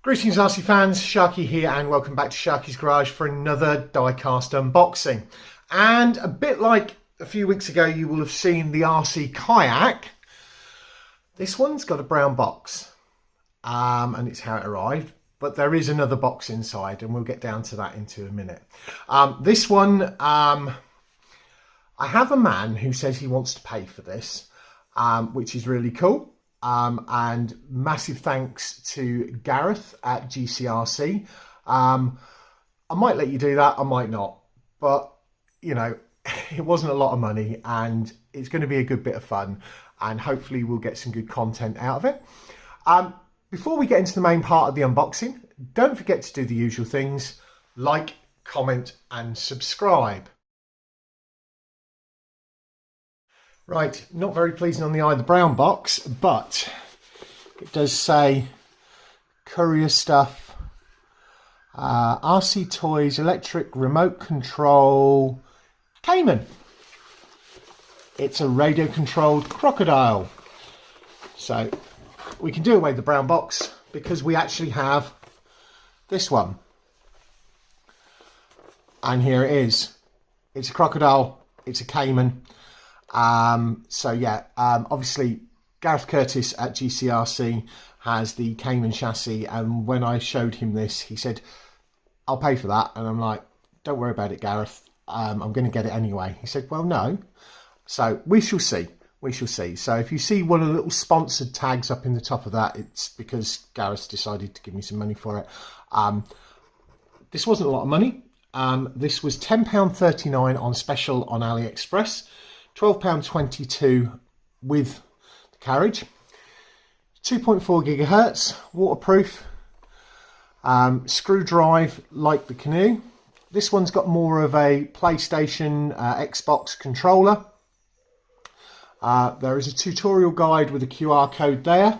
Greetings RC fans, Sharky here and welcome back to Sharky's Garage for another diecast unboxing. And a bit like a few weeks ago you will have seen the RC kayak, this one's got a brown box and it's how it arrived, but there is another box inside and we'll get down to that into a minute. This one, I have a man who says he wants to pay for this, which is really cool. And massive thanks to Gareth at GCRC. I might let you do that, I might not, but you know, it wasn't a lot of money and it's going to be a good bit of fun and hopefully we'll get some good content out of it. Before we get into the main part of the unboxing, don't forget to do the usual things: like, comment and subscribe. Right, not very pleasing on the eye, the brown box, but it does say courier stuff, RC Toys, electric remote control, Caiman. It's a radio controlled Crocodile. So we can do away with the brown box because we actually have this one. And here it is. It's a Crocodile, it's a Caiman. So yeah, obviously Gareth Curtis at GCRC has the Caiman chassis, and when I showed him this he said I'll pay for that, and I'm like, don't worry about it Gareth, I'm going to get it anyway. He said, well no. So we shall see, we shall see. So if you see one of the little sponsored tags up in the top of that, it's because Gareth decided to give me some money for it. This wasn't a lot of money. This was £10.39 on special on AliExpress, £12.22 with the carriage, 2.4 gigahertz, waterproof, screw drive like the Canoe. This one's got more of a PlayStation, Xbox controller. There is a tutorial guide with a QR code there.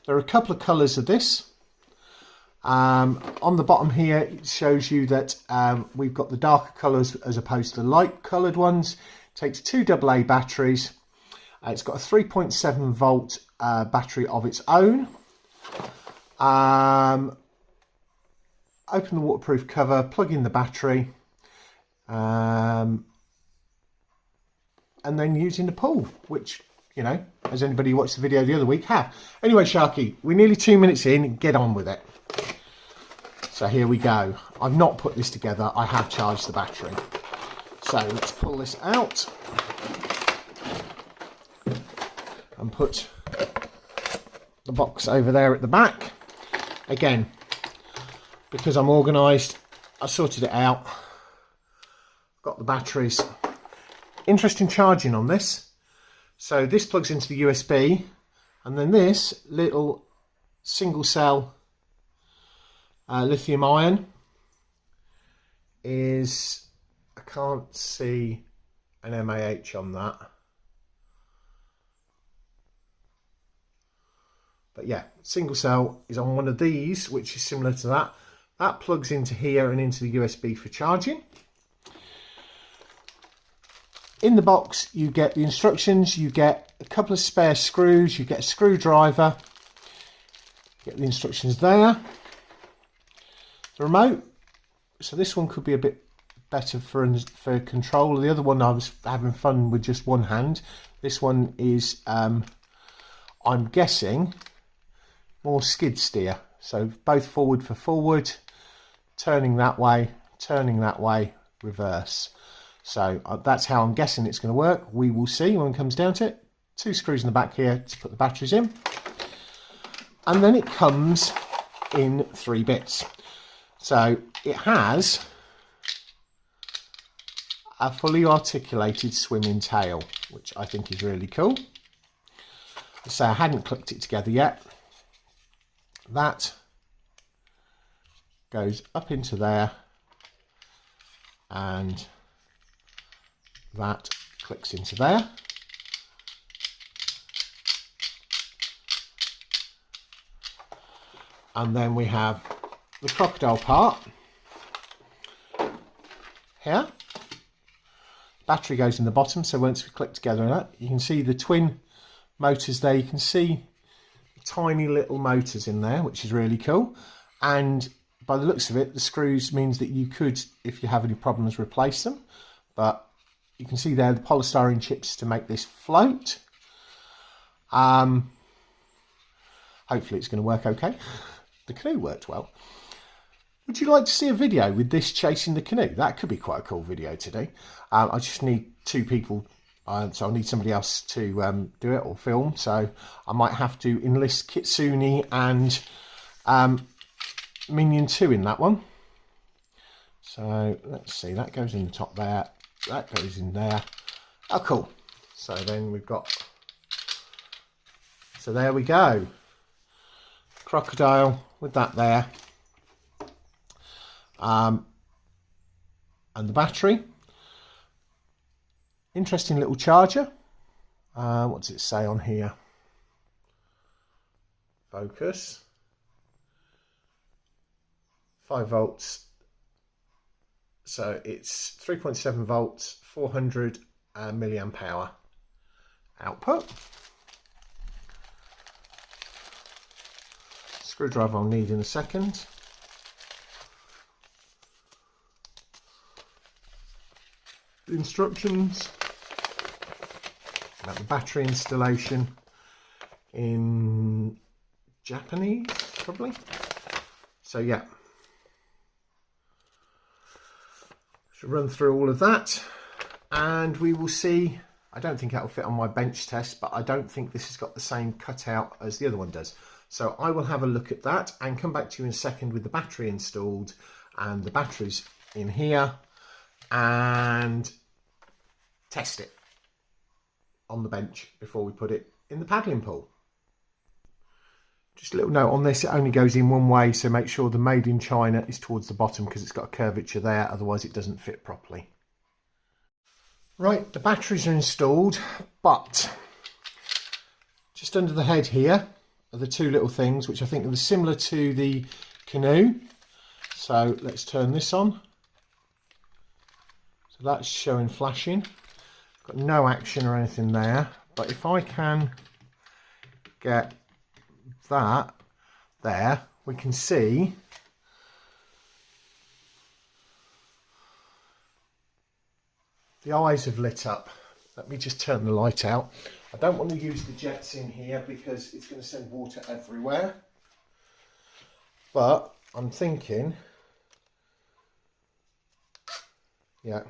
There are a couple of colours of this. On the bottom here it shows you that we've got the darker colours as opposed to the light coloured ones. Takes two AA batteries. It's got a 3.7 volt battery of its own. Open the waterproof cover, plug in the battery, and then using the pull, which, you know, as anybody who watched the video the other week have. Anyway, Sharky, we're nearly 2 minutes in, get on with it. So here we go. I've not put this together, I have charged the battery. So let's pull this out and put the box over there at the back. Again, because I'm organised, I sorted it out. Got the batteries. Interesting charging on this. So this plugs into the USB, and then this little single cell lithium ion is, I can't see an MAH on that, but yeah, single cell is on one of these, which is similar to that. That plugs into here and into the USB for charging. In the box you get the instructions, you get a couple of spare screws, you get a screwdriver, get the instructions there. The remote, so this one could be a bit better for control. The other one I was having fun with just one hand. This one is I'm guessing more skid steer, so both forward for forward, turning that way, reverse. So that's how I'm guessing it's going to work. We will see when it comes down to it. Two screws in the back here to put the batteries in, and then it comes in 3 bits. So it has a fully articulated swimming tail, which I think is really cool. So I hadn't clicked it together yet. That goes up into there, and that clicks into there. And then we have the Crocodile part here. Battery goes in the bottom, so once we click together on that, you can see the twin motors there. You can see tiny little motors in there, which is really cool. and by the looks of it, the screws means that you could, if you have any problems, replace them. But you can see there the polystyrene chips to make this float. Hopefully it's going to work okay. The canoe worked well. Would you like to see a video with this chasing the canoe? That could be quite a cool video to do. I just need 2 people, so I'll need somebody else to do it or film. So I might have to enlist Kitsune and Minion 2 in that one. So let's see, that goes in the top there, that goes in there. Oh, cool. So then we've got, so there we go. Crocodile with that there. And the battery. Interesting little charger. What does it say on here? Focus. 5 volts. So it's 3.7 volts, 400 milliamp hour output. Screwdriver I'll need in a second. The instructions about the battery installation in Japanese, probably. So yeah, should run through all of that, and we will see. I don't think that'll fit on my bench test, but I don't think this has got the same cutout as the other one does. So I will have a look at that and come back to you in a second with the battery installed and the batteries in here, and test it on the bench before we put it in the paddling pool. Just a little note on this, it only goes in one way, so make sure the made in China is towards the bottom because it's got a curvature there, otherwise it doesn't fit properly. Right, the batteries are installed, but just under the head here are the 2 little things which I think are similar to the canoe. So let's turn this on. So that's showing flashing. Got no action or anything there, but if I can get that there, we can see the eyes have lit up. Let me just turn the light out. I don't want to use the jets in here because it's going to send water everywhere, but I'm thinking, yeah,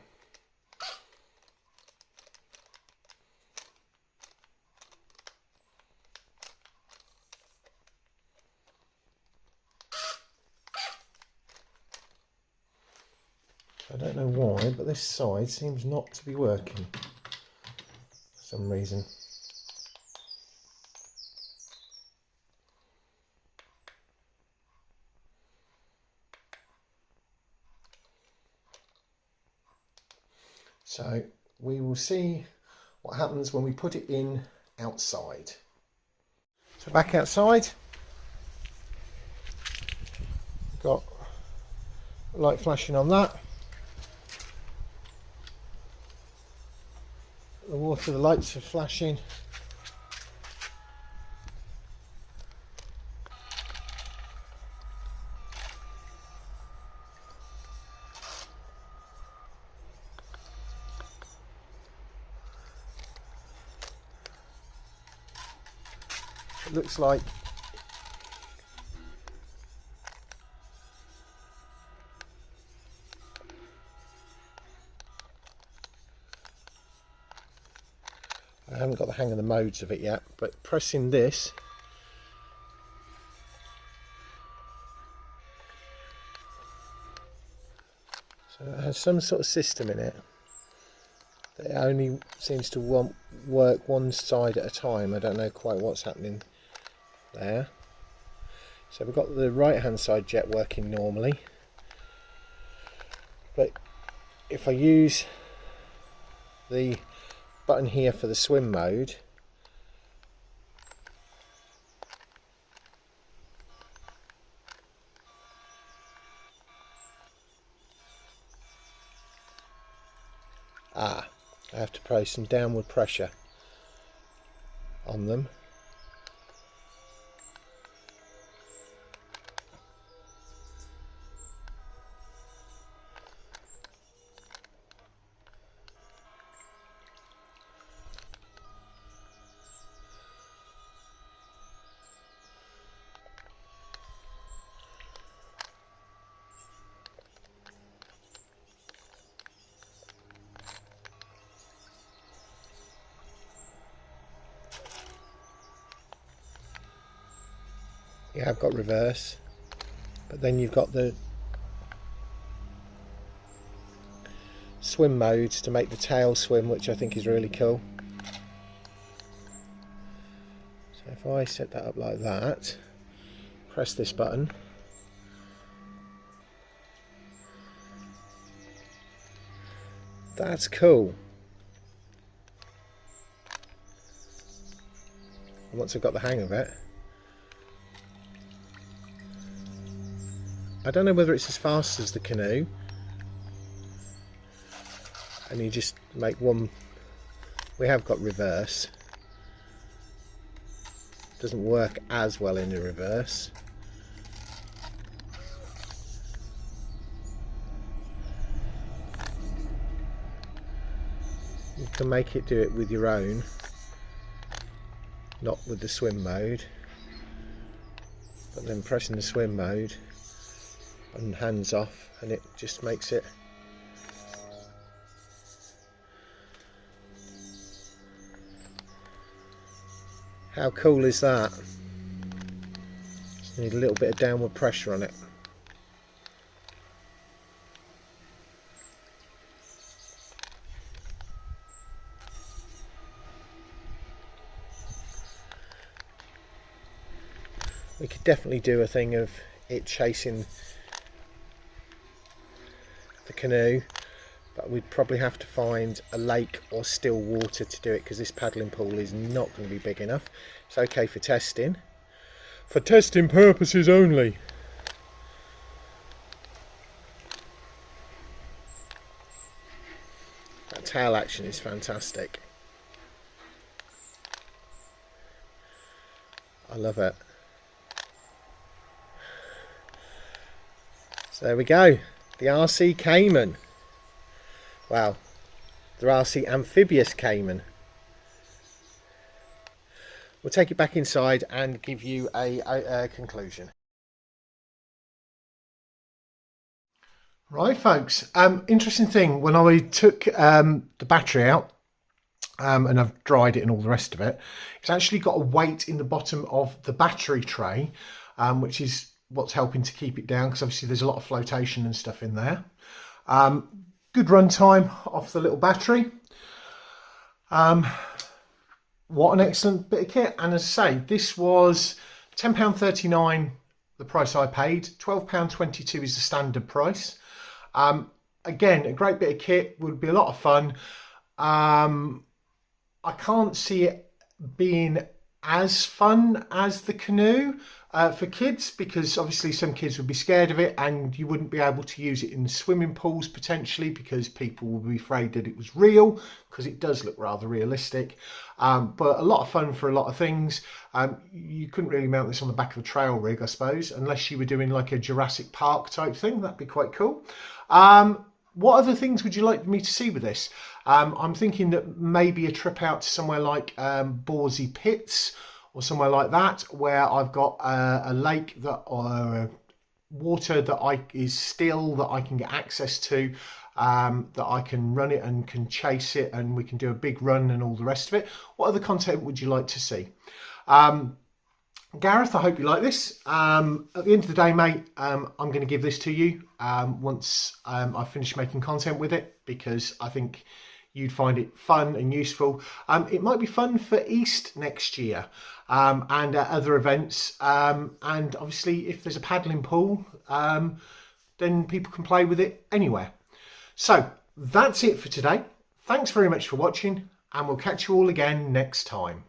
I don't know why, but this side seems not to be working for some reason. So we will see what happens when we put it in outside. So back outside, got light flashing on that. The water, the lights are flashing. It looks like I haven't got the hang of the modes of it yet, but pressing this so it has some sort of system in it that it only seems to work one side at a time. I don't know quite what's happening there. So we've got the right hand side jet working normally, but if I use the button here for the swim mode, I have to apply some downward pressure on them. You have got reverse, but then you've got the swim modes to make the tail swim, which I think is really cool. So if I set that up like that, press this button, that's cool. And once I've got the hang of it, I don't know whether it's as fast as the canoe, and you just make one. We have got reverse, doesn't work as well in the reverse. You can make it do it with your own, not with the swim mode, but then pressing the swim mode and hands off, and it just makes it. How cool is that? Just need a little bit of downward pressure on it. We could definitely do a thing of it chasing the canoe, but we'd probably have to find a lake or still water to do it, because this paddling pool is not going to be big enough. It's okay for testing purposes only. That tail action is fantastic. I love it. So there we go, the RC Caiman. Wow, the RC amphibious Caiman. We'll take it back inside and give you a conclusion. Right, folks. Interesting thing, when I took the battery out and I've dried it and all the rest of it, it's actually got a weight in the bottom of the battery tray, which is what's helping to keep it down, because obviously there's a lot of flotation and stuff in there. Good run time off the little battery. What an excellent bit of kit. And as I say, this was £10.39 the price I paid. £12.22 is the standard price. Again, a great bit of kit, would be a lot of fun. I can't see it being as fun as the canoe for kids, because obviously some kids would be scared of it, and you wouldn't be able to use it in swimming pools potentially, because people would be afraid that it was real, because it does look rather realistic. But a lot of fun for a lot of things. You couldn't really mount this on the back of a trail rig, I suppose, unless you were doing like a Jurassic Park type thing. That'd be quite cool. What other things would you like me to see with this? I'm thinking that maybe a trip out to somewhere like Borsey Pits or somewhere like that, where I've got a lake that, or water that is still, that I can get access to, that I can run it and can chase it, and we can do a big run and all the rest of it. What other content would you like to see? Gareth, I hope you like this. At the end of the day, mate, I'm going to give this to you once I've finished making content with it, because I think you'd find it fun and useful. It might be fun for East next year, and other events. And obviously, if there's a paddling pool, then people can play with it anywhere. So that's it for today. Thanks very much for watching, and we'll catch you all again next time.